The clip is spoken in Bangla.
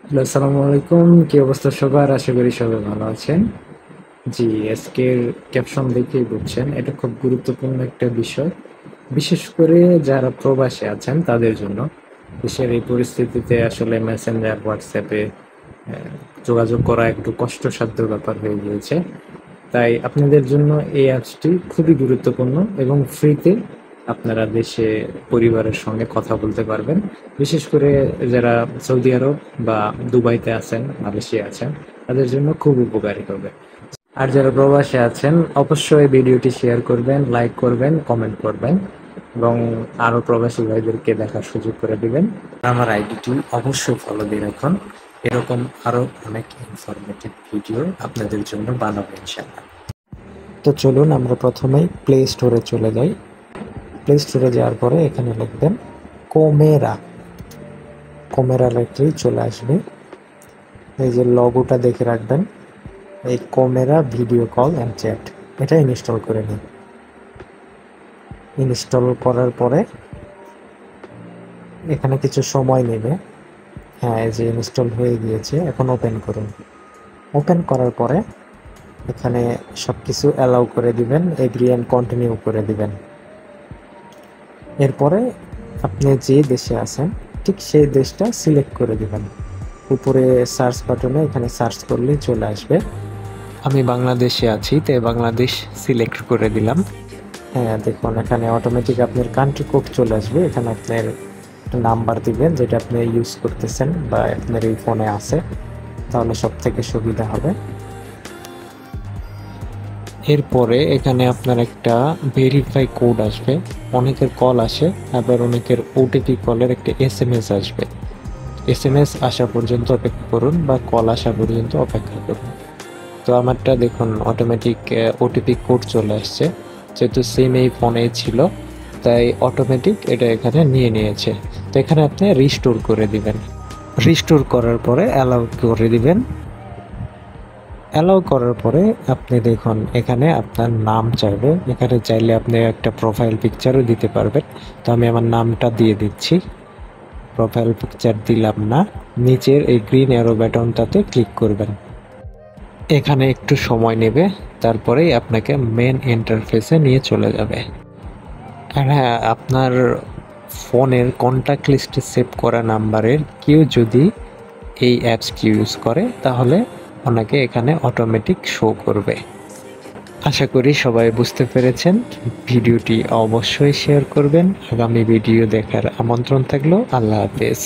হ্যালো, আসসালামু আলাইকুম। কি অবস্থা সবার? আশা করি সবাই ভালো আছেন। জি, আজকের ক্যাপশন দেখেই বুঝছেন এটা খুব গুরুত্বপূর্ণ একটা বিষয়। বিশেষ করে যারা প্রবাসে আছেন তাদের জন্য। দেশের এই পরিস্থিতিতে আসলে মেসেঞ্জার, হোয়াটসঅ্যাপে যোগাযোগ করা একটু কষ্টসাধ্য ব্যাপার হয়ে গিয়েছে। তাই আপনাদের জন্য এই অ্যাপসটি খুবই গুরুত্বপূর্ণ এবং ফ্রিতে আপনারা দেশে পরিবারের সঙ্গে কথা বলতে পারবেন। বিশেষ করে যারা সৌদি আরব বা দুবাইতে আছেন, মালয়েশিয়া আছেন, তাদের জন্য খুব উপকারী হবে। আর যারা প্রবাসে আছেন অবশ্যই ভিডিওটি শেয়ার করবেন, লাইক করবেন, কমেন্ট করবেন এবং আরও প্রবাসী ভাইদেরকে দেখার সুযোগ করে দিবেন। আমার আইডিটি অবশ্যই ফলো দিয়ে রাখুন। এরকম আরও অনেক ইনফরমেটিভ ভিডিও আপনাদের জন্য বানাবো ইনশাআল্লাহ। তো চলুন আমরা প্রথমেই প্লে স্টোরে চলে যাই। প্লে স্টোরে যাওয়ার পরে এখানে লিখবেন কোমেরা। কোমেরা লিখলেই চলে আসবে। এই যে লগোটা দেখে রাখবেন, এই কোমেরা ভিডিও কল অ্যান্ড চ্যাট, এটা ইনস্টল করে নিন। ইনস্টল করার পরে এখানে কিছু সময় নেবে। হ্যাঁ, এই যে ইনস্টল হয়ে গিয়েছে, এখন ওপেন করুন। ওপেন করার পরে এখানে সব কিছু অ্যালাউ করে দিবেন, এগ্রি অ্যান্ড কন্টিনিউ করে দিবেন। এরপরে আপনি যে দেশে আছেন ঠিক সেই দেশটা সিলেক্ট করে দিবেন। উপরে সার্চ বাটনে এখানে সার্চ করলেই চলে আসবে। আমি বাংলাদেশে আছি, তাই বাংলাদেশ সিলেক্ট করে দিলাম। হ্যাঁ, দেখুন এখানে অটোমেটিক আপনার কান্ট্রি কোড চলে আসবে। এখানে আপনার একটা নাম্বার দিবেন যেটা আপনি ইউজ করতেছেন বা আপনার এই ফোনে আছে, তাহলে সব থেকে সুবিধা হবে। এরপরে এখানে আপনার একটা ভেরিফাই কোড আসবে। অনেকের কল আসে, আবার অনেকের ওটিপি কলের একটা এসএমএস আসবে। এসএমএস আসা পর্যন্ত অপেক্ষা করুন বা কল আসা পর্যন্ত অপেক্ষা করুন। তো আমারটা দেখুন অটোমেটিক ওটিপি কোড চলে আসছে। যেহেতু সিম এই ফোনে ছিল তাই অটোমেটিক এটা এখানে নিয়ে নিয়েছে। তো এখানে আপনি রিস্টোর করে দিবেন। রিস্টোর করার পরে অ্যালাউ করে দিবেন। অ্যালাউ করার পরে আপনি দেখুন এখানে আপনার নাম চাইবে। এখানে চাইলে আপনি একটা প্রোফাইল পিকচারও দিতে পারবেন। তো আমি আমার নামটা দিয়ে দিচ্ছি। প্রোফাইল পিকচার দিলাম না, নিচের এই গ্রিন অ্যারো বাটনটাতে ক্লিক করবেন। এখানে একটু সময় নেবে, তারপরেই আপনাকে মেন ইন্টারফেসে নিয়ে চলে যাবে। আর হ্যাঁ, আপনার ফোনের কন্ট্যাক্ট লিস্টে সেভ করা নাম্বারের কেউ যদি এই অ্যাপসটি ইউজ করে তাহলে ওনাকে এখানে অটোমেটিক শো করবে। আশা করি সবাই বুঝতে পেরেছেন। ভিডিওটি অবশ্যই শেয়ার করবেন। আগামী ভিডিও দেখার আমন্ত্রণ থাকলো। আল্লাহ হাফেজ।